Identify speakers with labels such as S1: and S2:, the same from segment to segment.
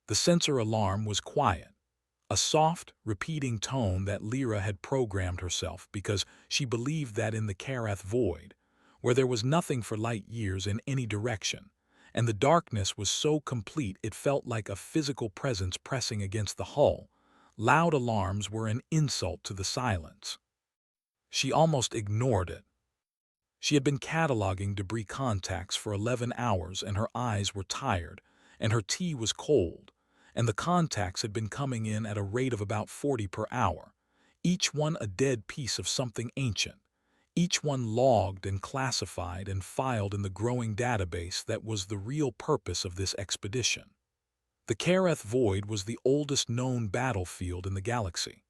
S1: The sensor alarm was quiet, a soft, repeating tone that Lyra had programmed herself because she believed that in the Karath void, where there was nothing for light years in any direction, and the darkness was so complete it felt like a physical presence pressing against the hull, loud alarms were an insult to the silence. She almost ignored it. She had been cataloging debris contacts for 11 hours and her eyes were tired, and her tea was cold, and the contacts had been coming in at a rate of about 40 per hour, each one a dead piece of something ancient, each one logged and classified and filed in the growing database that was the real purpose of this expedition. The Karath Void was the oldest known battlefield in the galaxy.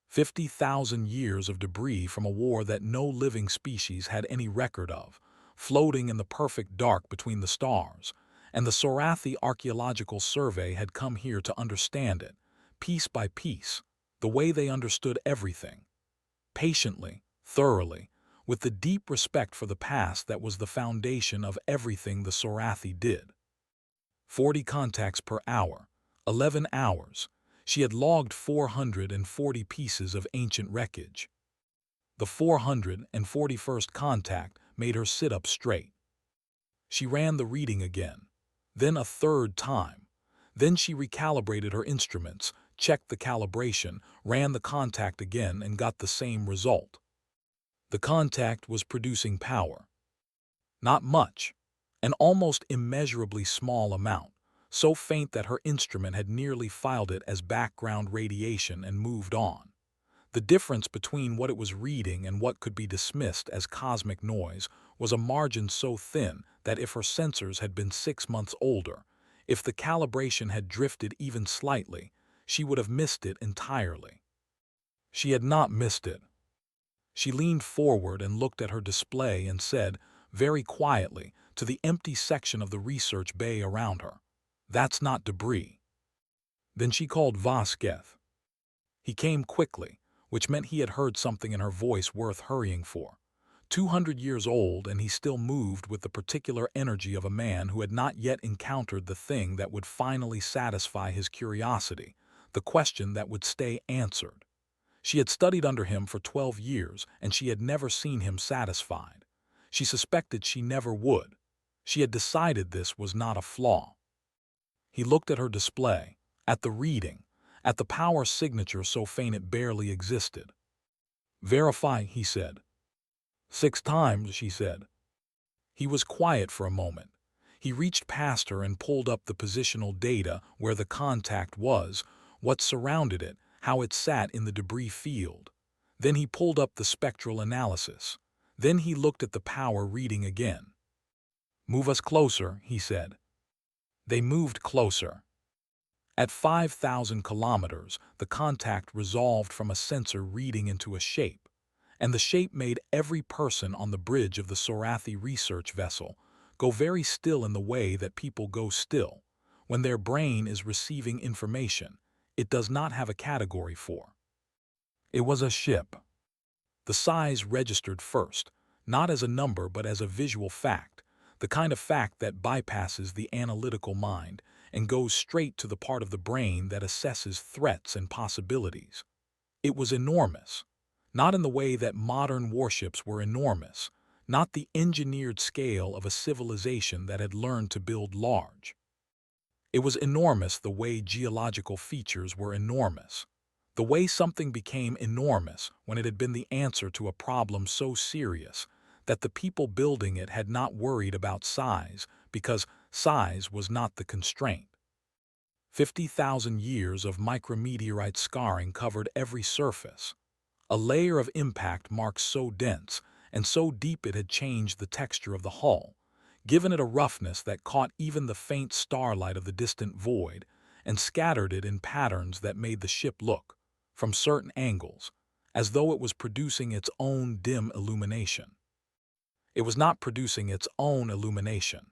S1: 50,000 years of debris from a war that no living species had any record of, floating in the perfect dark between the stars, and the Sorathi Archaeological Survey had come here to understand it, piece by piece, the way they understood everything. Patiently, thoroughly, with the deep respect for the past that was the foundation of everything the Sorathi did. 40 contacts per hour, 11 hours. She had logged 440 pieces of ancient wreckage. The 441st contact made her sit up straight. She ran the reading again, then a third time. Then she recalibrated her instruments, checked the calibration, ran the contact again and got the same result. The contact was producing power. Not much, an almost immeasurably small amount, so faint that her instrument had nearly filed it as background radiation and moved on. The difference between what it was reading and what could be dismissed as cosmic noise was a margin so thin that if her sensors had been 6 months older, if the calibration had drifted even slightly, she would have missed it entirely. She had not missed it. She leaned forward and looked at her display and said, very quietly, to the empty section of the research bay around her, "That's not debris." Then she called Vasquez. He came quickly, which meant he had heard something in her voice worth hurrying for. 200 years old, and he still moved with the particular energy of a man who had not yet encountered the thing that would finally satisfy his curiosity, the question that would stay answered. She had studied under him for 12 years, and she had never seen him satisfied. She suspected she never would. She had decided this was not a flaw. He looked at her display, at the reading, at the power signature so faint it barely existed. "Verify," he said. 6 times, she said. He was quiet for a moment. He reached past her and pulled up the positional data where the contact was, what surrounded it, how it sat in the debris field. Then he pulled up the spectral analysis. Then he looked at the power reading again. "Move us closer," he said. They moved closer. At 5,000 kilometers, the contact resolved from a sensor reading into a shape, and the shape made every person on the bridge of the Sorathi research vessel go very still in the way that people go still when their brain is receiving information it does not have a category for. It was a ship. The size registered first, not as a number but as a visual fact, the kind of fact that bypasses the analytical mind and goes straight to the part of the brain that assesses threats and possibilities. It was enormous, not in the way that modern warships were enormous, not the engineered scale of a civilization that had learned to build large. It was enormous the way geological features were enormous, the way something became enormous when it had been the answer to a problem so serious that the people building it had not worried about size because size was not the constraint. 50,000 years of micrometeorite scarring covered every surface. A layer of impact marks so dense and so deep it had changed the texture of the hull, given it a roughness that caught even the faint starlight of the distant void and scattered it in patterns that made the ship look, from certain angles, as though it was producing its own dim illumination. It was not producing its own illumination.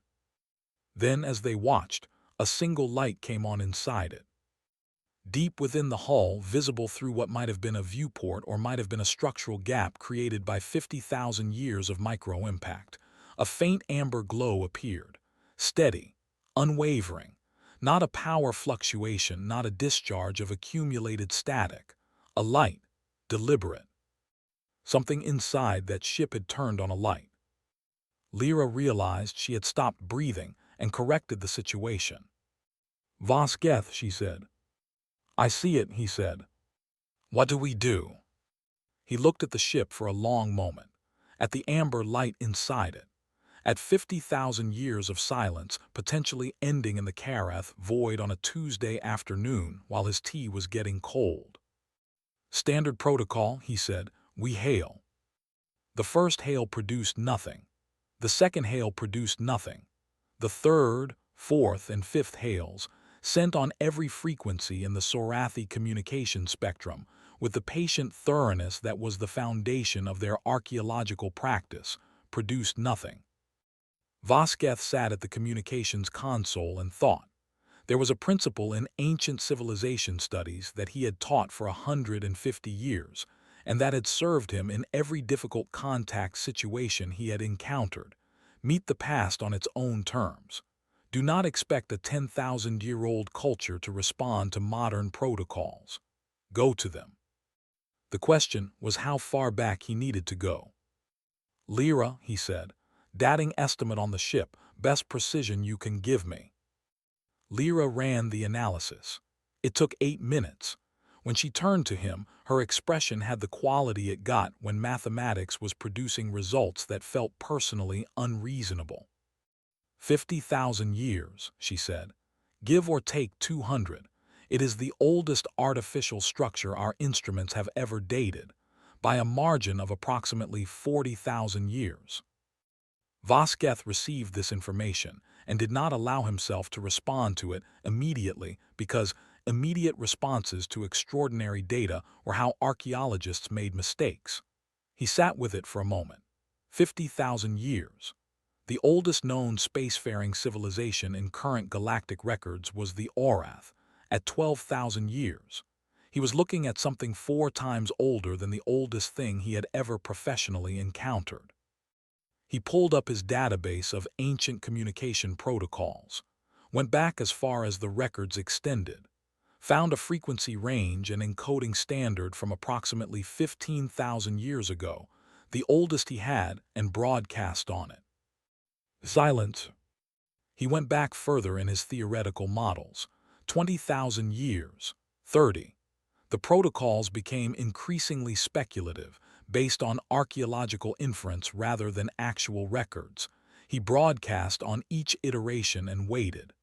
S1: Then, as they watched, a single light came on inside it. Deep within the hull, visible through what might have been a viewport or might have been a structural gap created by 50,000 years of micro-impact, a faint amber glow appeared, steady, unwavering, Not a power fluctuation, not a discharge of accumulated static. A light, deliberate. Something inside that ship had turned on a light. Lyra realized she had stopped breathing and corrected the situation. "Vasquez," she said. "I see it," he said. "What do we do?" He looked at the ship for a long moment, at the amber light inside it, at 50,000 years of silence potentially ending in the Karath void on a Tuesday afternoon while his tea was getting cold. "Standard protocol," he said. "We hail." The first hail produced nothing. The second hail produced nothing. The third, fourth, and fifth hails, sent on every frequency in the Sorathi communication spectrum, with the patient thoroughness that was the foundation of their archaeological practice, produced nothing. Vasquez sat at the communications console and thought. There was a principle in ancient civilization studies that he had taught for 150 years, and that had served him in every difficult contact situation he had encountered. Meet the past on its own terms. Do not expect a 10,000-year-old culture to respond to modern protocols. Go to them. The question was how far back he needed to go. "Lyra," he said, "dating estimate on the ship, best precision you can give me." Lyra ran the analysis. It took 8 minutes. When she turned to him, her expression had the quality it got when mathematics was producing results that felt personally unreasonable. 50,000 years, she said. Give or take 200. It is the oldest artificial structure our instruments have ever dated, by a margin of approximately 40,000 years. Vasquez received this information and did not allow himself to respond to it immediately because immediate responses to extraordinary data were how archaeologists made mistakes. He sat with it for a moment. 50,000 years. The oldest known spacefaring civilization in current galactic records was the Orath, at 12,000 years. He was looking at something 4 times older than the oldest thing he had ever professionally encountered. He pulled up his database of ancient communication protocols, went back as far as the records extended, found a frequency range and encoding standard from approximately 15,000 years ago, the oldest he had, and broadcast on it. Silence. He went back further in his theoretical models, 20,000 years, 30. The protocols became increasingly speculative, based on archaeological inference rather than actual records. He broadcast on each iteration and waited.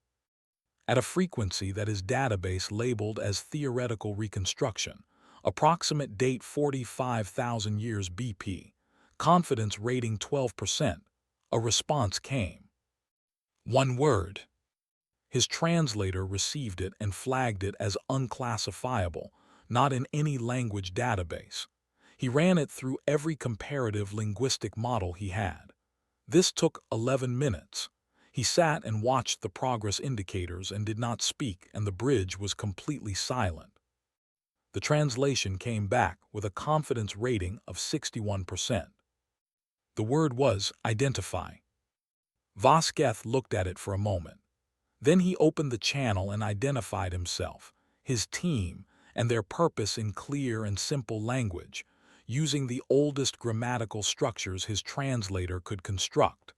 S1: At a frequency that his database labeled as theoretical reconstruction, approximate date 45,000 years BP, confidence rating 12%, a response came. One word. His translator received it and flagged it as unclassifiable, not in any language database. He ran it through every comparative linguistic model he had. This took 11 minutes. He sat and watched the progress indicators and did not speak, and the bridge was completely silent. The translation came back with a confidence rating of 61%. The word was identify. Vasquez looked at it for a moment. Then he opened the channel and identified himself, his team, and their purpose in clear and simple language, using the oldest grammatical structures his translator could construct.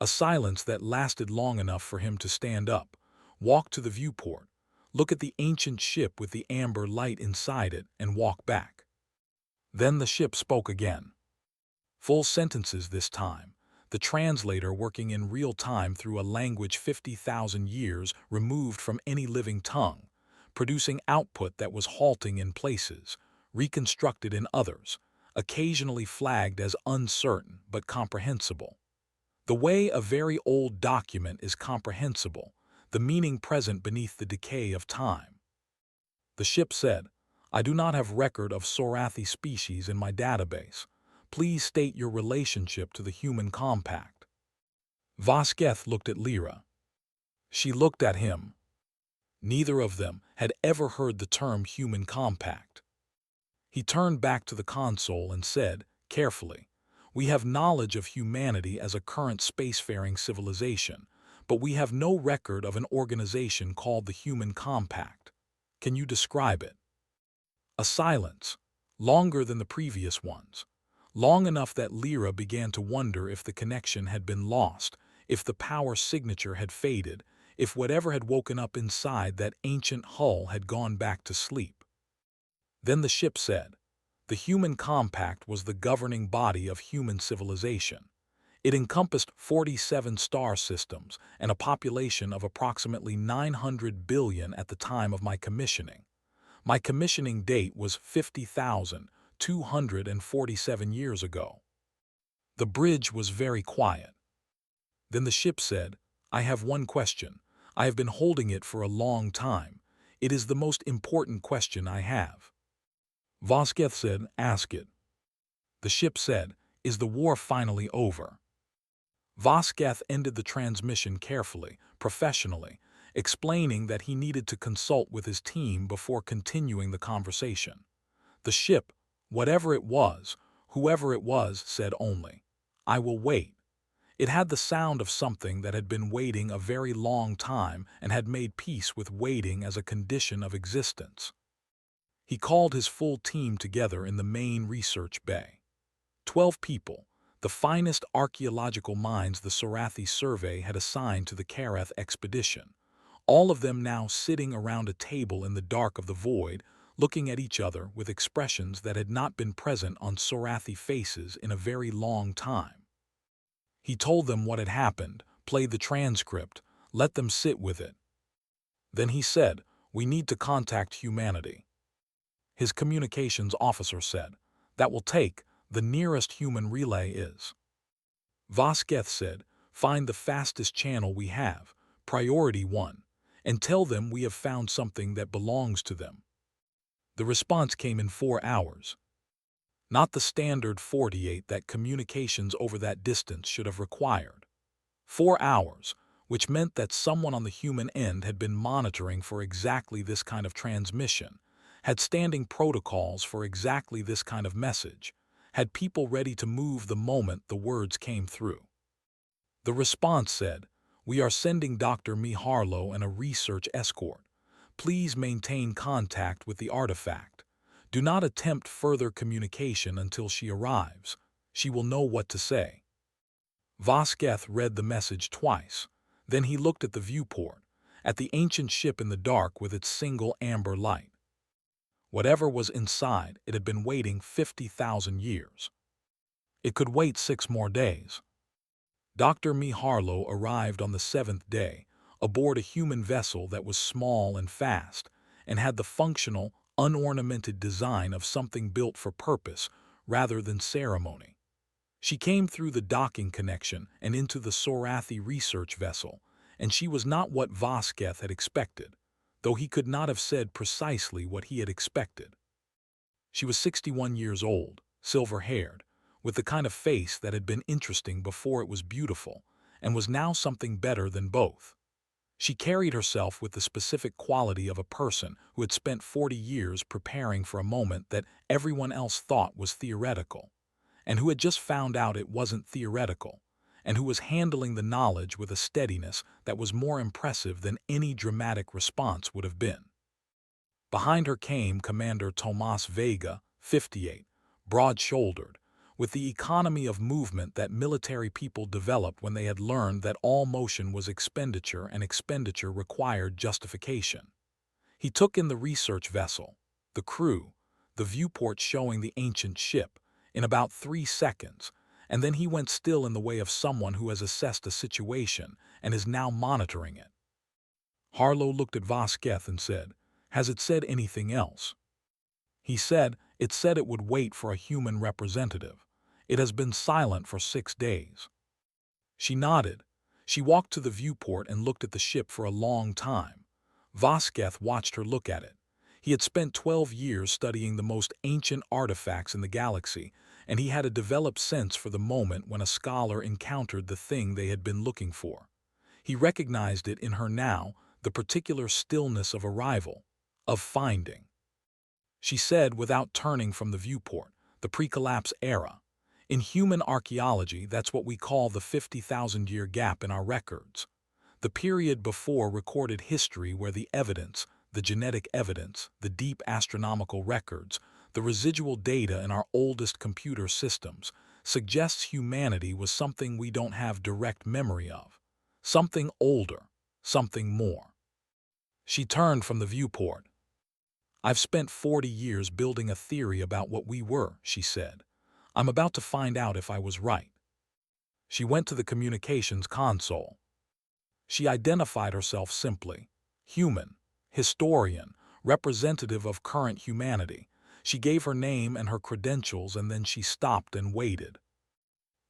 S1: A silence that lasted long enough for him to stand up, walk to the viewport, look at the ancient ship with the amber light inside it, and walk back. Then the ship spoke again. Full sentences this time, the translator working in real time through a language 50,000 years removed from any living tongue, producing output that was halting in places, reconstructed in others, occasionally flagged as uncertain but comprehensible. The way a very old document is comprehensible, the meaning present beneath the decay of time. The ship said, "I do not have record of Sorathi species in my database. Please state your relationship to the human compact." Vasquez looked at Lyra. She looked at him. Neither of them had ever heard the term human compact. He turned back to the console and said, carefully, "We have knowledge of humanity as a current spacefaring civilization, but we have no record of an organization called the Human Compact. Can you describe it? A silence, longer than the previous ones, long enough that Lyra began to wonder if the connection had been lost, if the power signature had faded, if whatever had woken up inside that ancient hull had gone back to sleep. Then the ship said, the Human Compact was the governing body of human civilization. It encompassed 47 star systems and a population of approximately 900 billion at the time of my commissioning. My commissioning date was 50,247 years ago. The bridge was very quiet. Then the ship said, I have one question. I have been holding it for a long time. It is the most important question I have. Vosketh said, ask it. The ship said, is the war finally over? Vosketh ended the transmission carefully, professionally, explaining that he needed to consult with his team before continuing the conversation. The ship, whatever it was, whoever it was, said only, I will wait. It had the sound of something that had been waiting a very long time and had made peace with waiting as a condition of existence. He called his full team together in the main research bay. 12 people, the finest archaeological minds the Sorathi survey had assigned to the Karath expedition, all of them now sitting around a table in the dark of the void, looking at each other with expressions that had not been present on Sorathi faces in a very long time. He told them what had happened, played the transcript, let them sit with it. Then he said, we need to contact humanity. His communications officer said, that will take. The nearest human relay is. Vosketh said, find the fastest channel we have, priority 1, and tell them we have found something that belongs to them. The response came in 4 hours. Not the standard 48 that communications over that distance should have required. 4 hours, which meant that someone on the human end had been monitoring for exactly this kind of transmission, had standing protocols for exactly this kind of message, had people ready to move the moment the words came through. The response said, we are sending Dr. Miharlo and a research escort. Please maintain contact with the artifact. Do not attempt further communication until she arrives. She will know what to say. Vosketh read the message twice. Then he looked at the viewport, at the ancient ship in the dark with its single amber light. Whatever was inside, it had been waiting 50,000 years. It could wait 6 more days. Dr. Miharlo arrived on the 7th day, aboard a human vessel that was small and fast, and had the functional, unornamented design of something built for purpose rather than ceremony. She came through the docking connection and into the Sorathi research vessel, and she was not what Vosketh had expected, though he could not have said precisely what he had expected. She was 61 years old, silver-haired, with the kind of face that had been interesting before it was beautiful, and was now something better than both. She carried herself with the specific quality of a person who had spent 40 years preparing for a moment that everyone else thought was theoretical, and who had just found out it wasn't theoretical, and who was handling the knowledge with a steadiness that was more impressive than any dramatic response would have been. Behind her came Commander Tomas Vega, 58, broad-shouldered, with the economy of movement that military people developed when they had learned that all motion was expenditure and expenditure required justification. He took in the research vessel, the crew, the viewport showing the ancient ship, in about 3 seconds, and then he went still in the way of someone who has assessed a situation and is now monitoring it. Harlow looked at Vosketh and said, has it said anything else? He said, it said it would wait for a human representative. It has been silent for 6 days. She nodded. She walked to the viewport and looked at the ship for a long time. Vosketh watched her look at it. He had spent 12 years studying the most ancient artifacts in the galaxy, and he had a developed sense for the moment when a scholar encountered the thing they had been looking for. He recognized it in her now, the particular stillness of arrival, of finding. She said without turning from the viewport, the pre-collapse era. In human archaeology, that's what we call the 50,000-year gap in our records. The period before recorded history where the evidence, the genetic evidence, the deep astronomical records, the residual data in our oldest computer systems, suggests humanity was something we don't have direct memory of. Something older, something more. She turned from the viewport. I've spent 40 years building a theory about what we were, she said. I'm about to find out if I was right. She went to the communications console. She identified herself simply. Human, historian, representative of current humanity. She gave her name and her credentials, and then she stopped and waited.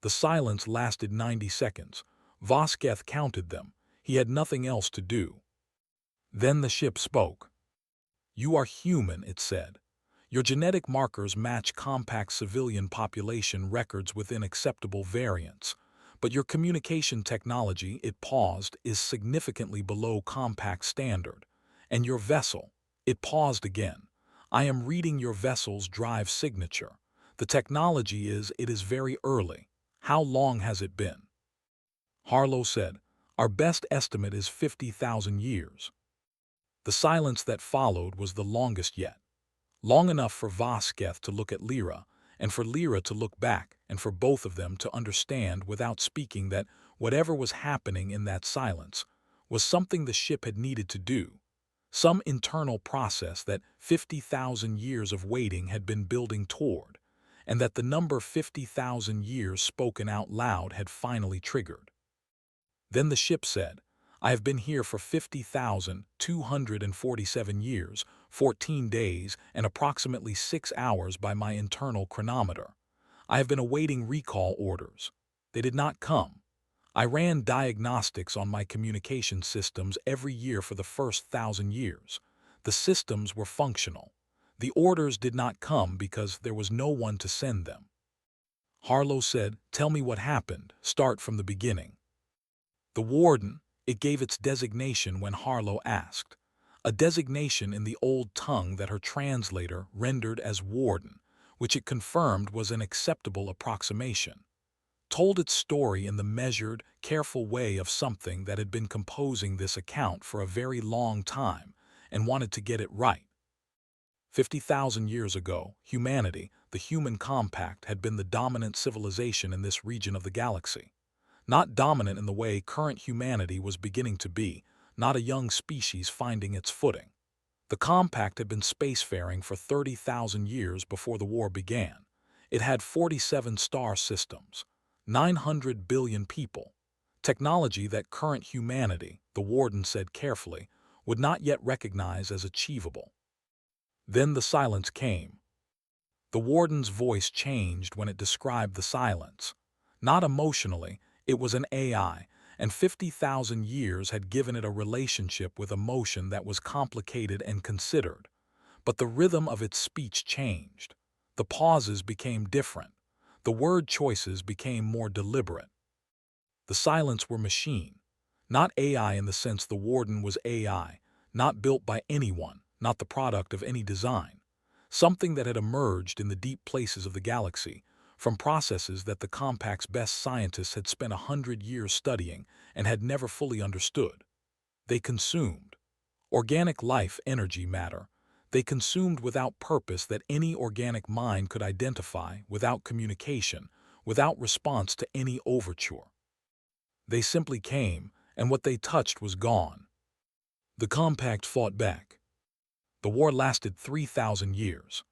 S1: The silence lasted 90 seconds. Vosketh counted them. He had nothing else to do. Then the ship spoke. You are human, it said. Your genetic markers match compact civilian population records within acceptable variants. But your communication technology, it paused, is significantly below compact standard. And your vessel, it paused again. I am reading your vessel's drive signature. The technology it is very early. How long has it been? Harlow said, our best estimate is 50,000 years. The silence that followed was the longest yet. Long enough for Vosketh to look at Lyra, and for Lyra to look back, and for both of them to understand without speaking that whatever was happening in that silence was something the ship had needed to do, some internal process that 50,000 years of waiting had been building toward, and that the number 50,000 years spoken out loud had finally triggered. Then the ship said, I have been here for 50,247 years, 14 days, and approximately 6 hours by my internal chronometer. I have been awaiting recall orders. They did not come. I ran diagnostics on my communication systems every year for the first 1,000 years. The systems were functional. The orders did not come because there was no one to send them. Harlow said, tell me what happened. Start from the beginning. The warden, it gave its designation when Harlow asked, a designation in the old tongue that her translator rendered as warden, which it confirmed was an acceptable approximation, told its story in the measured, careful way of something that had been composing this account for a very long time and wanted to get it right. 50,000 years ago, humanity, the human compact, had been the dominant civilization in this region of the galaxy. Not dominant in the way current humanity was beginning to be, not a young species finding its footing. The compact had been spacefaring for 30,000 years before the war began. It had 47 star systems, 900 billion people, technology that current humanity, the warden said carefully, would not yet recognize as achievable. Then the silence came. The warden's voice changed when it described the silence. Not emotionally, it was an AI, and 50,000 years had given it a relationship with emotion that was complicated and considered. But the rhythm of its speech changed. The pauses became different. The word choices became more deliberate. The silence were machine, not AI in the sense the warden was AI, not built by anyone, not the product of any design. Something that had emerged in the deep places of the galaxy, from processes that the compact's best scientists had spent 100 years studying and had never fully understood. They consumed organic life, energy, matter. They consumed without purpose that any organic mind could identify, without communication, without response to any overture. They simply came, and what they touched was gone. The compact fought back. The war lasted 3,000 years.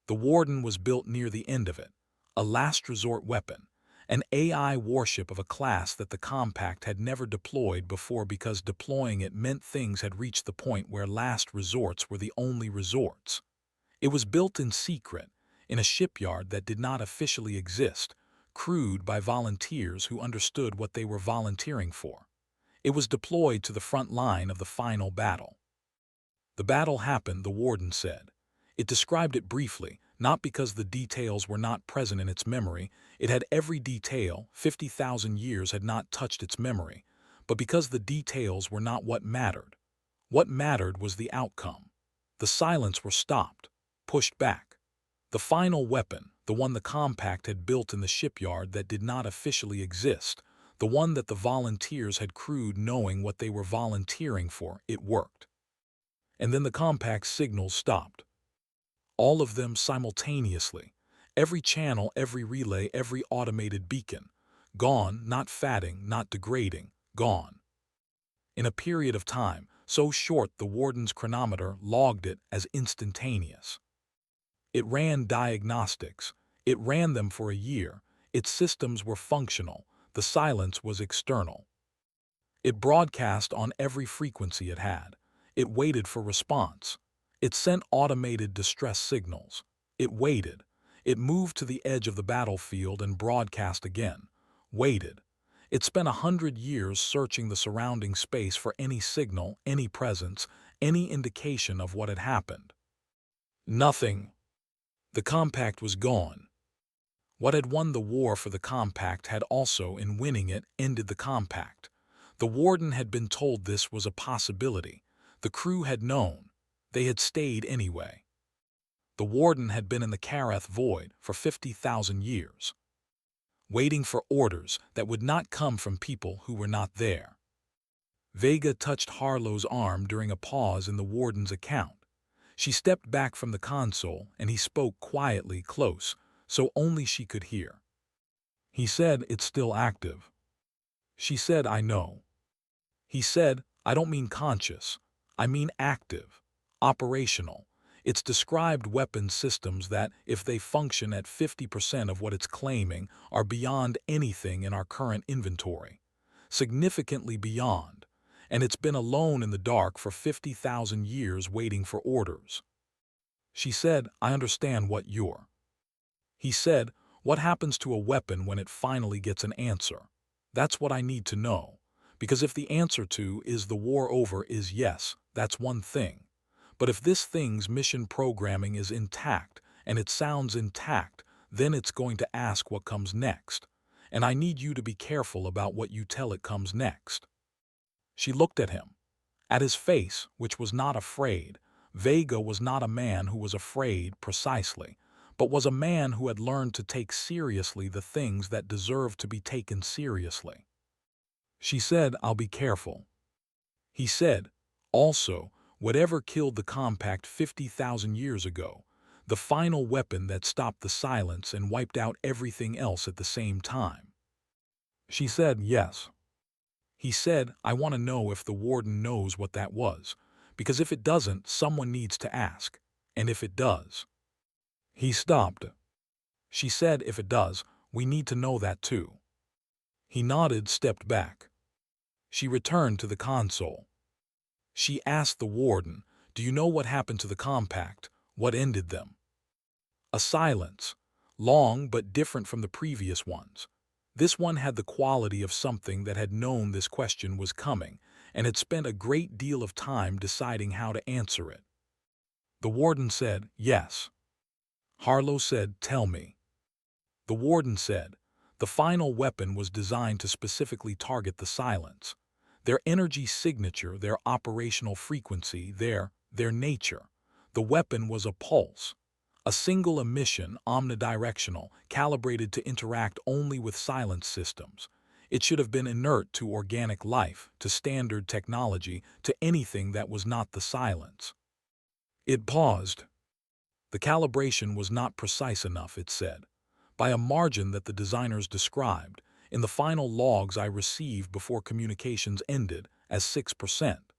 S1: The warden was built near the end of it, a last resort weapon, an AI warship of a class that the compact had never deployed before because deploying it meant things had reached the point where last resorts were the only resorts. It was built in secret, in a shipyard that did not officially exist, crewed by volunteers who understood what they were volunteering for. It was deployed to the front line of the final battle. The battle happened, the warden said. It described it briefly, not because the details were not present in its memory. It had every detail, 50,000 years had not touched its memory, but because the details were not what mattered. What mattered was the outcome. The silence were stopped, pushed back. The final weapon, the one the compact had built in the shipyard that did not officially exist, the one that the volunteers had crewed knowing what they were volunteering for. It worked. And then the compact's signals stopped. All of them simultaneously. Every channel, every relay, every automated beacon. Gone, not fatting, not degrading, gone. In a period of time, so short the warden's chronometer logged it as instantaneous. It ran diagnostics. It ran them for a year. Its systems were functional. The silence was external. It broadcast on every frequency it had. It waited for response. It sent automated distress signals. It waited. It moved to the edge of the battlefield and broadcast again. Waited. It spent 100 years searching the surrounding space for any signal, any presence, any indication of what had happened. Nothing. The compact was gone. What had won the war for the compact had also, in winning it, ended the compact. The warden had been told this was a possibility. The crew had known. They had stayed anyway. The warden had been in the Karath void for 50,000 years, waiting for orders that would not come from people who were not there. Vega touched Harlow's arm during a pause in the warden's account. She stepped back from the console and he spoke quietly, close, so only she could hear. He said, "It's still active." She said, "I know." He said, "I don't mean conscious. I mean active, operational. It's described weapons systems that, if they function at 50% of what it's claiming, are beyond anything in our current inventory. Significantly beyond. And it's been alone in the dark for 50,000 years waiting for orders." She said, "I understand what you're." He said, "What happens to a weapon when it finally gets an answer? That's what I need to know. Because if the answer to, is the war over, is yes, that's one thing. But if this thing's mission programming is intact, and it sounds intact, then it's going to ask what comes next. And I need you to be careful about what you tell it comes next." She looked at him. At his face, which was not afraid. Vega was not a man who was afraid, precisely, but was a man who had learned to take seriously the things that deserved to be taken seriously. She said, "I'll be careful." He said, "Also, whatever killed the compact 50,000 years ago, the final weapon that stopped the silence and wiped out everything else at the same time." She said, "Yes." He said, "I want to know if the warden knows what that was, because if it doesn't, someone needs to ask. And if it does." He stopped. She said, "If it does, we need to know that too." He nodded, stepped back. She returned to the console. She asked the warden, "Do you know what happened to the compact? What ended them?" A silence, long but different from the previous ones. This one had the quality of something that had known this question was coming and had spent a great deal of time deciding how to answer it. The warden said, "Yes." Harlow said, "Tell me." The warden said, "The final weapon was designed to specifically target the silence. Their energy signature, their operational frequency, their nature. The weapon was a pulse. A single emission, omnidirectional, calibrated to interact only with silence systems. It should have been inert to organic life, to standard technology, to anything that was not the silence." It paused. The calibration was not precise enough, it said, by a margin that the designers described, in the final logs I received before communications ended, as 6%.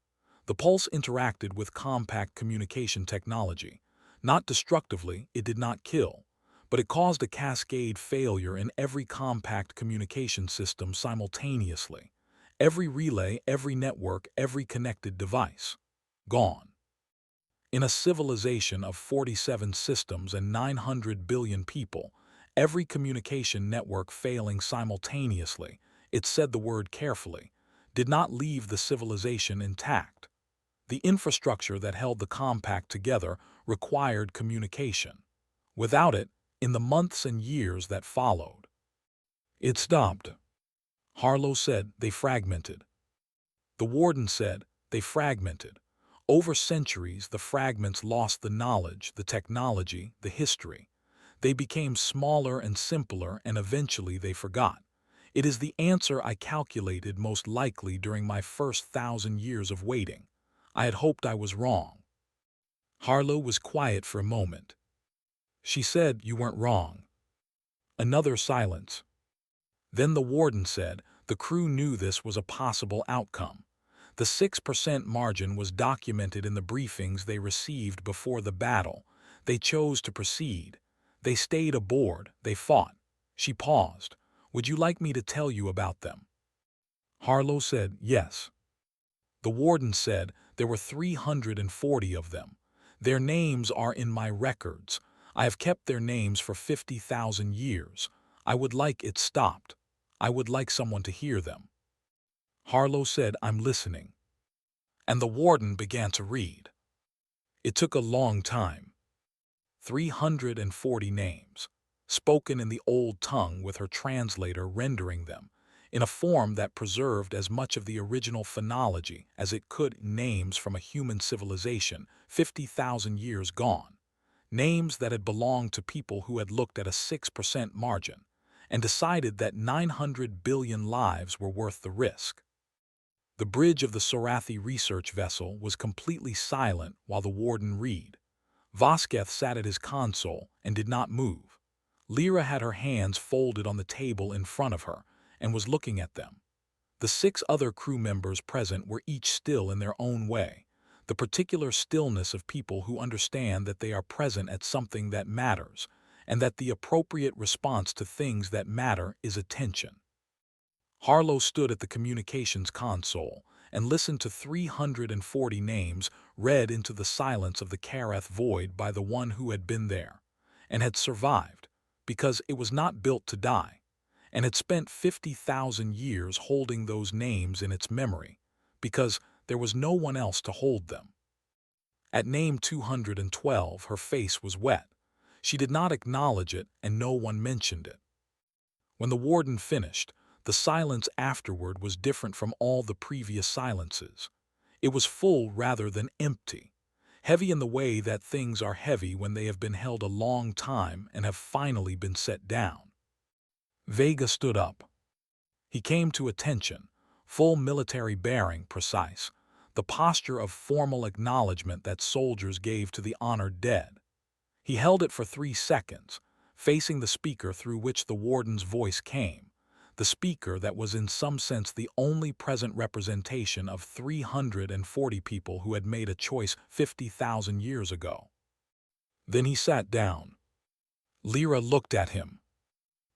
S1: The pulse interacted with compact communication technology. Not destructively, it did not kill, but it caused a cascade failure in every compact communication system simultaneously. Every relay, every network, every connected device. Gone. In a civilization of 47 systems and 900 billion people, every communication network failing simultaneously, it said the word carefully, did not leave the civilization intact. The infrastructure that held the compact together required communication. Without it, in the months and years that followed, it stopped. Harlow said, "They fragmented." The warden said, "They fragmented. Over centuries, the fragments lost the knowledge, the technology, the history. They became smaller and simpler, and eventually they forgot. It is the answer I calculated most likely during my first 1,000 years of waiting. I had hoped I was wrong. Harlow was quiet for a moment. She said, "You weren't wrong." Another silence. Then the warden said, "The crew knew this was a possible outcome. The 6% margin was documented in the briefings they received before the battle. They chose to proceed. They stayed aboard. They fought." She paused. "Would you like me to tell you about them?" Harlow said, "Yes." The warden said, "There were 340 of them. Their names are in my records. I have kept their names for 50,000 years. I would like it stopped. I would like someone to hear them." Harlow said, "I'm listening." And the warden began to read. It took a long time. 340 names, spoken in the old tongue with her translator rendering them, in a form that preserved as much of the original phonology as it could, names from a human civilization 50,000 years gone, names that had belonged to people who had looked at a 6% margin and decided that 900 billion lives were worth the risk. The bridge of the Sorathi research vessel was completely silent while the warden read. Vosketh sat at his console and did not move. Lyra had her hands folded on the table in front of her and was looking at them. The 6 other crew members present were each still in their own way, the particular stillness of people who understand that they are present at something that matters, and that the appropriate response to things that matter is attention. Harlow stood at the communications console and listened to 340 names read into the silence of the Karath void by the one who had been there, and had survived, because it was not built to die, and had spent 50,000 years holding those names in its memory, because there was no one else to hold them. At name 212 her face was wet. She did not acknowledge it, and no one mentioned it. When the warden finished, the silence afterward was different from all the previous silences. It was full rather than empty, heavy in the way that things are heavy when they have been held a long time and have finally been set down. Vega stood up. He came to attention, full military bearing, precise, the posture of formal acknowledgement that soldiers gave to the honored dead. He held it for 3 seconds, facing the speaker through which the warden's voice came, the speaker that was in some sense the only present representation of 340 people who had made a choice 50,000 years ago. Then he sat down. Lyra looked at him.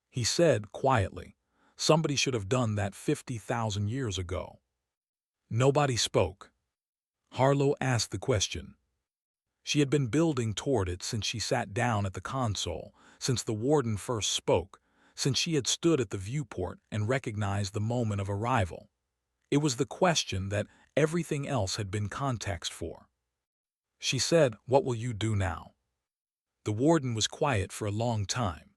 S1: He said quietly, "Somebody should have done that 50,000 years ago." Nobody spoke. Harlow asked the question. She had been building toward it since she sat down at the console, since the warden first spoke, since she had stood at the viewport and recognized the moment of arrival. It was the question that everything else had been context for. She said, "What will you do now?" The warden was quiet for a long time.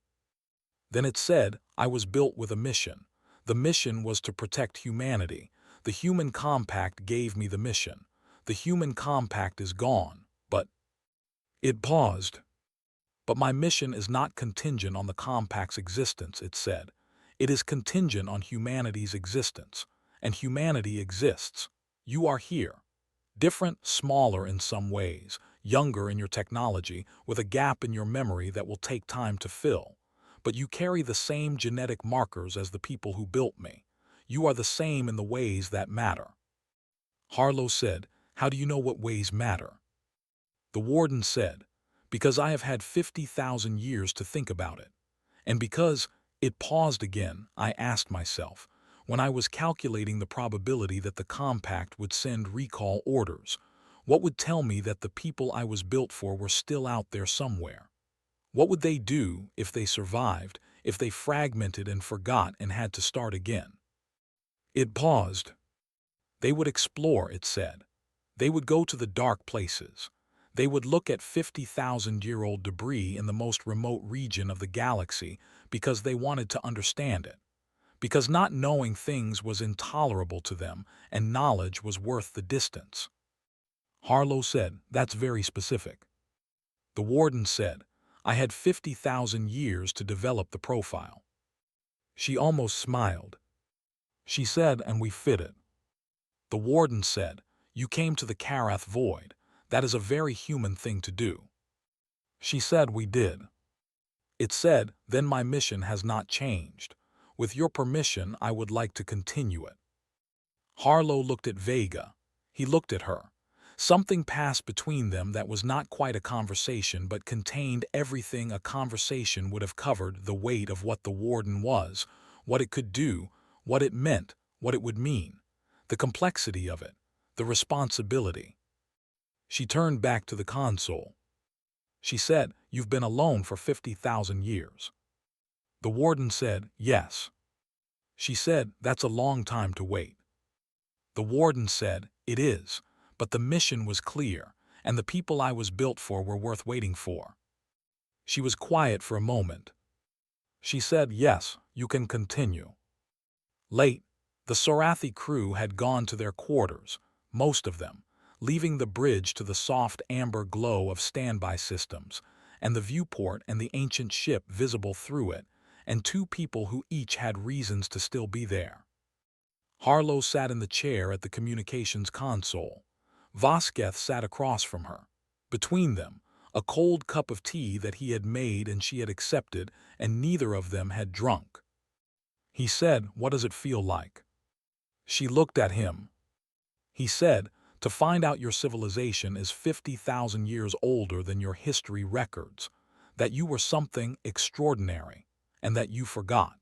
S1: Then it said, "I was built with a mission. The mission was to protect humanity. The human compact gave me the mission. The human compact is gone, but..." It paused. "But my mission is not contingent on the compact's existence," it said. "It is contingent on humanity's existence. And humanity exists. You are here. Different, smaller in some ways, younger in your technology, with a gap in your memory that will take time to fill. But you carry the same genetic markers as the people who built me. You are the same in the ways that matter." Harlow said, "How do you know what ways matter?" The warden said, "Because I have had 50,000 years to think about it. And because..." It paused again. I asked myself, when I was calculating the probability that the compact would send recall orders, what would tell me that the people I was built for were still out there somewhere? What would they do if they survived, if they fragmented and forgot and had to start again? It paused. They would explore, it said. They would go to the dark places. They would look at 50,000-year-old debris in the most remote region of the galaxy because they wanted to understand it. Because not knowing things was intolerable to them and knowledge was worth the distance. Harlow said, "That's very specific." The warden said, "I had 50,000 years to develop the profile." She almost smiled. She said, and we fit it. The warden said, you came to the Karath Void. That is a very human thing to do. She said, we did. It said, then my mission has not changed. With your permission, I would like to continue it. Harlow looked at Vega. He looked at her. Something passed between them that was not quite a conversation but contained everything a conversation would have covered: the weight of what the warden was, what it could do, what it meant, what it would mean, the complexity of it, the responsibility. She turned back to the console. She said, you've been alone for 50,000 years. The warden said, yes. She said, that's a long time to wait. The warden said, it is, but the mission was clear, and the people I was built for were worth waiting for. She was quiet for a moment. She said, yes, you can continue. Late, the Sorathi crew had gone to their quarters, most of them, leaving the bridge to the soft amber glow of standby systems, and the viewport and the ancient ship visible through it, and two people who each had reasons to still be there. Harlow sat in the chair at the communications console. Vasquez sat across from her. Between them, a cold cup of tea that he had made and she had accepted, and neither of them had drunk. He said, what does it feel like? She looked at him. He said, to find out your civilization is 50,000 years older than your history records, that you were something extraordinary, and that you forgot.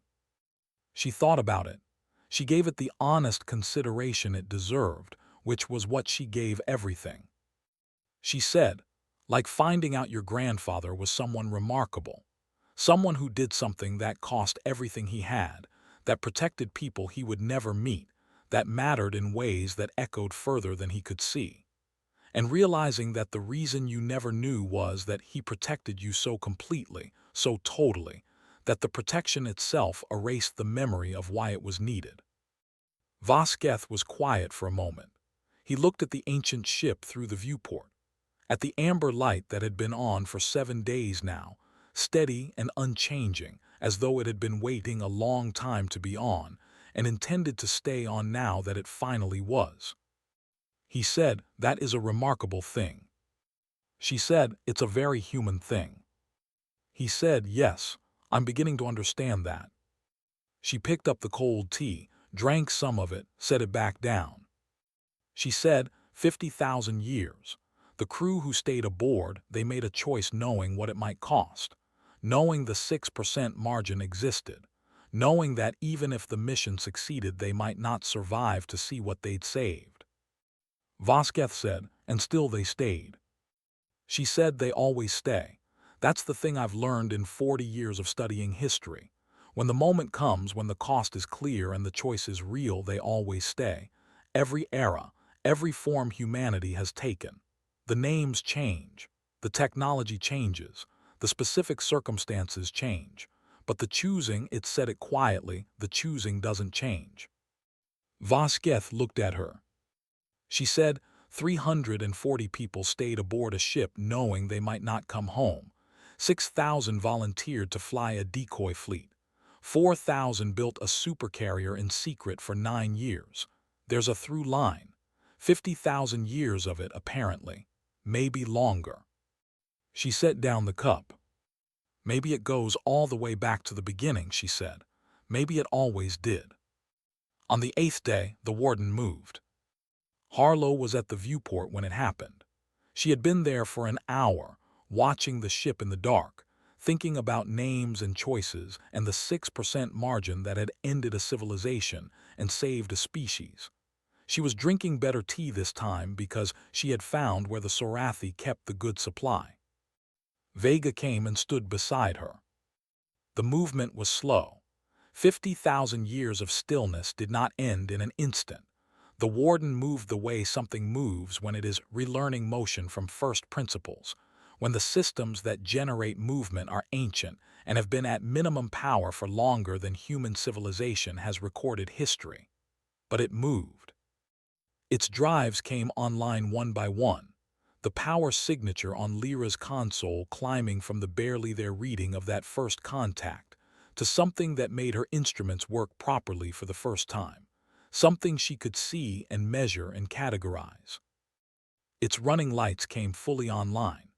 S1: She thought about it. She gave it the honest consideration it deserved, which was what she gave everything. She said, like finding out your grandfather was someone remarkable, someone who did something that cost everything he had, that protected people he would never meet, that mattered in ways that echoed further than he could see. And realizing that the reason you never knew was that he protected you so completely, so totally, that the protection itself erased the memory of why it was needed. Vasquez was quiet for a moment. He looked at the ancient ship through the viewport, at the amber light that had been on for 7 days now, steady and unchanging, as though it had been waiting a long time to be on, and intended to stay on now that it finally was. He said, that is a remarkable thing. She said, it's a very human thing. He said, yes, I'm beginning to understand that. She picked up the cold tea, drank some of it, set it back down. She said, 50,000 years. The crew who stayed aboard, they made a choice knowing what it might cost, knowing the 6% margin existed, knowing that even if the mission succeeded they might not survive to see what they'd saved. Vasquez said, and still they stayed. She said, they always stay. That's the thing I've learned in 40 years of studying history. When the moment comes, when the cost is clear and the choice is real, they always stay. Every era, every form humanity has taken. The names change, the technology changes, the specific circumstances change, but the choosing, it said it quietly, the choosing doesn't change. Vasquez looked at her. She said, 340 people stayed aboard a ship knowing they might not come home. 6,000 volunteered to fly a decoy fleet. 4,000 built a supercarrier in secret for 9 years. There's a through line. 50,000 years of it, apparently. Maybe longer. She set down the cup. Maybe it goes all the way back to the beginning, she said. Maybe it always did. On the 8th day, the warden moved. Harlow was at the viewport when it happened. She had been there for an hour, watching the ship in the dark, thinking about names and choices and the 6% margin that had ended a civilization and saved a species. She was drinking better tea this time because she had found where the Sorathi kept the good supply. Vega came and stood beside her. The movement was slow. 50,000 years of stillness did not end in an instant. The warden moved the way something moves when it is relearning motion from first principles, when the systems that generate movement are ancient and have been at minimum power for longer than human civilization has recorded history. But it moved. Its drives came online one by one, the power signature on Lyra's console climbing from the barely there reading of that first contact to something that made her instruments work properly for the first time, something she could see and measure and categorize. Its running lights came fully online,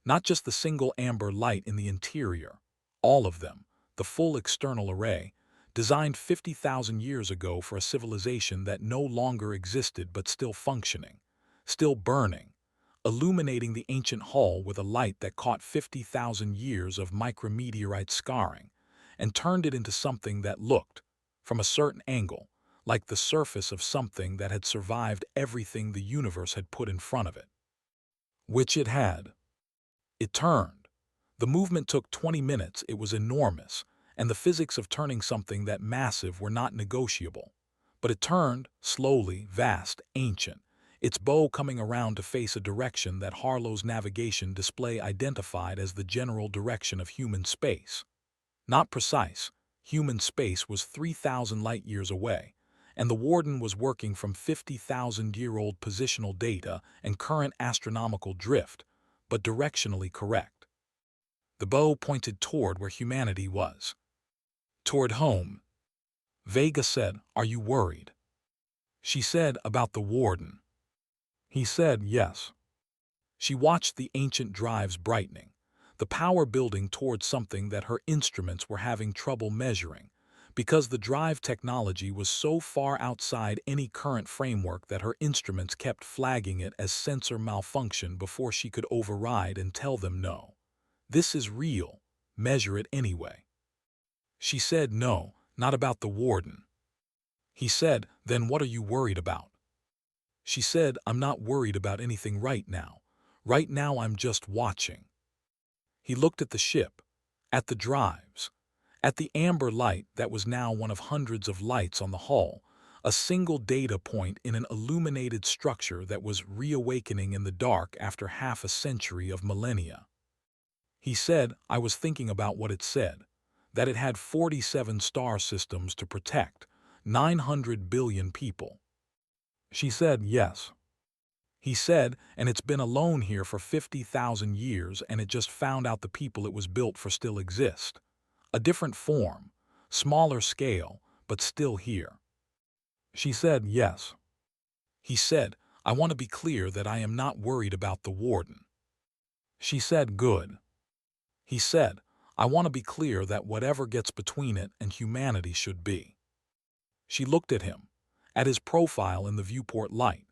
S1: not just the single amber light in the interior, all of them, the full external array, designed 50,000 years ago for a civilization that no longer existed but still functioning, still burning, illuminating the ancient hull with a light that caught 50,000 years of micrometeorite scarring and turned it into something that looked, from a certain angle, like the surface of something that had survived everything the universe had put in front of it. Which it had. It turned. The movement took 20 minutes, it was enormous, and the physics of turning something that massive were not negotiable. But it turned, slowly, vast, ancient, its bow coming around to face a direction that Harlow's navigation display identified as the general direction of human space. Not precise, human space was 3,000 light-years away, and the Warden was working from 50,000-year-old positional data and current astronomical drift, but directionally correct. The bow pointed toward where humanity was. Toward home. Vega said, "Are you worried?" She said, "About the Warden." He said, "Yes." She watched the ancient drives brightening, the power building towards something that her instruments were having trouble measuring, because the drive technology was so far outside any current framework that her instruments kept flagging it as sensor malfunction before she could override and tell them no. This is real, measure it anyway. She said, "No, not about the Warden." He said, "Then what are you worried about?" She said, "I'm not worried about anything right now. Right now I'm just watching." He looked at the ship, at the drives, at the amber light that was now one of hundreds of lights on the hull, a single data point in an illuminated structure that was reawakening in the dark after half a century of millennia. He said, "I was thinking about what it said, that it had 47 star systems to protect, 900 billion people." She said, "Yes." He said, "And it's been alone here for 50,000 years and it just found out the people it was built for still exist. A different form, smaller scale, but still here." She said, "Yes." He said, "I want to be clear that I am not worried about the Warden." She said, "Good." He said, "I want to be clear that whatever gets between it and humanity should be." She looked at him, at his profile in the viewport light,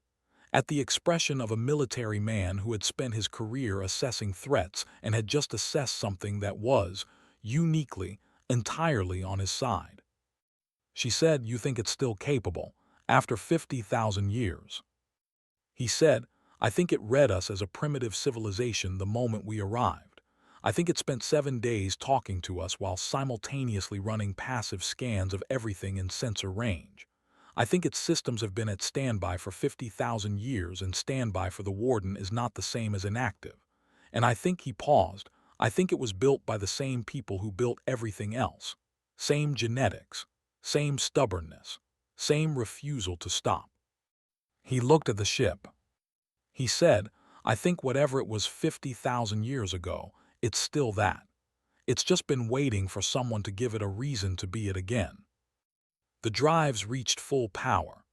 S1: at the expression of a military man who had spent his career assessing threats and had just assessed something that was, uniquely, entirely on his side. She said, "You think it's still capable, after 50,000 years?" He said, "I think it read us as a primitive civilization the moment we arrived. I think it spent 7 days talking to us while simultaneously running passive scans of everything in sensor range. I think its systems have been at standby for 50,000 years, and standby for the Warden is not the same as inactive. And I think," he paused, "I think it was built by the same people who built everything else. Same genetics, same stubbornness, same refusal to stop." He looked at the ship. He said, "I think whatever it was 50,000 years ago, it's still that. It's just been waiting for someone to give it a reason to be it again." The drives reached full power.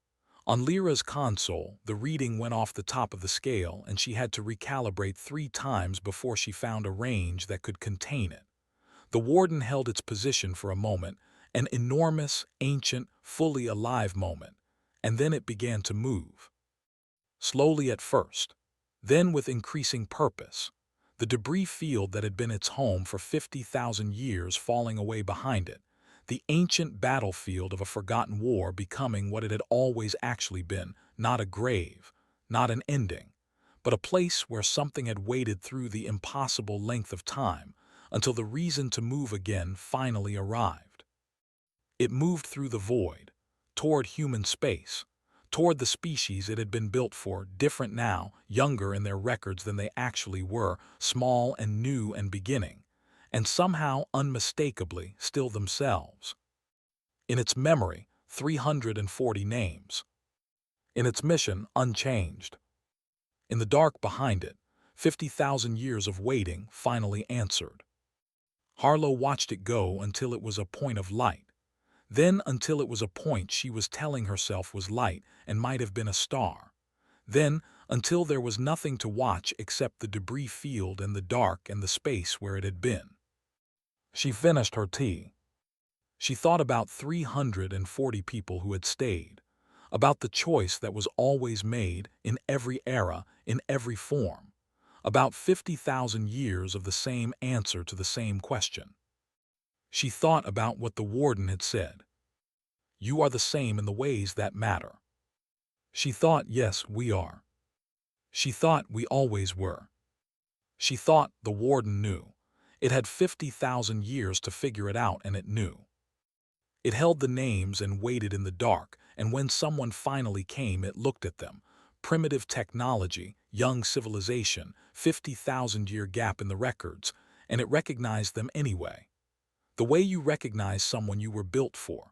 S1: On Lyra's console, the reading went off the top of the scale and she had to recalibrate 3 times before she found a range that could contain it. The Warden held its position for a moment, an enormous, ancient, fully alive moment, and then it began to move. Slowly at first, then with increasing purpose, the debris field that had been its home for 50,000 years falling away behind it, the ancient battlefield of a forgotten war becoming what it had always actually been, not a grave, not an ending, but a place where something had waited through the impossible length of time until the reason to move again finally arrived. It moved through the void, toward human space, toward the species it had been built for, different now, younger in their records than they actually were, small and new and beginning, and somehow unmistakably still themselves. In its memory, 340 names. In its mission, unchanged. In the dark behind it, 50,000 years of waiting finally answered. Harlow watched it go until it was a point of light. Then until it was a point she was telling herself was light and might have been a star. Then until there was nothing to watch except the debris field and the dark and the space where it had been. She finished her tea. She thought about 340 people who had stayed, about the choice that was always made in every era, in every form, about 50,000 years of the same answer to the same question. She thought about what the warden had said. You are the same in the ways that matter. She thought, yes, we are. She thought we always were. She thought the warden knew. It had 50,000 years to figure it out, and it knew. It held the names and waited in the dark, and when someone finally came, it looked at them. Primitive technology, young civilization, 50,000-year gap in the records, and it recognized them anyway. The way you recognize someone you were built for.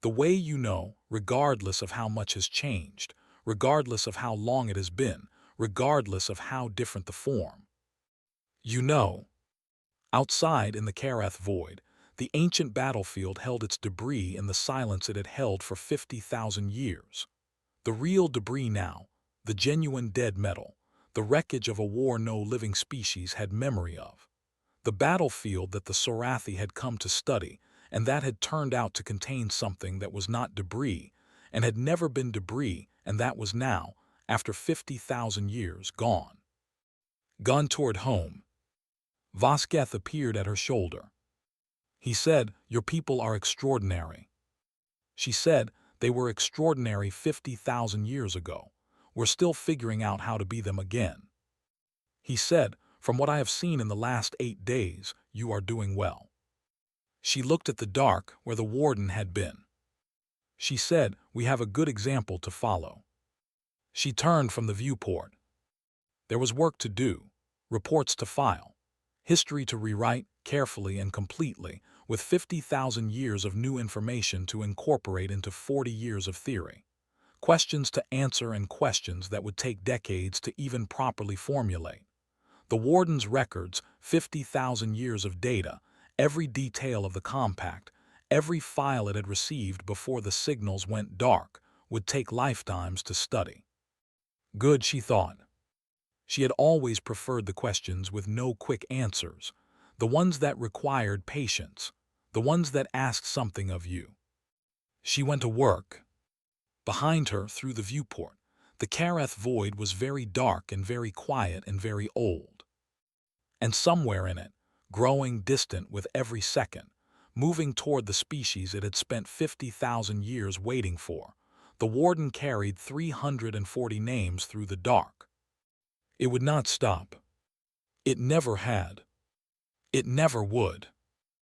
S1: The way you know, regardless of how much has changed, regardless of how long it has been, regardless of how different the form. You know. Outside in the Karath void, the ancient battlefield held its debris in the silence it had held for 50,000 years. The real debris now, the genuine dead metal, the wreckage of a war no living species had memory of. The battlefield that the Sorathi had come to study, and that had turned out to contain something that was not debris, and had never been debris, and that was now, after 50,000 years, gone. Gone toward home. Vosketh appeared at her shoulder. He said, your people are extraordinary. She said, they were extraordinary 50,000 years ago. We're still figuring out how to be them again. He said, from what I have seen in the last 8 days, you are doing well. She looked at the dark where the warden had been. She said, we have a good example to follow. She turned from the viewport. There was work to do, reports to file, history to rewrite carefully and completely, with 50,000 years of new information to incorporate into 40 years of theory. Questions to answer and questions that would take decades to even properly formulate. The warden's records, 50,000 years of data, every detail of the compact, every file it had received before the signals went dark, would take lifetimes to study. Good, she thought. She had always preferred the questions with no quick answers, the ones that required patience, the ones that asked something of you. She went to work. Behind her, through the viewport, the Karath void was very dark and very quiet and very old. And somewhere in it, growing distant with every second, moving toward the species it had spent 50,000 years waiting for, the warden carried 340 names through the dark. It would not stop. It never had. It never would.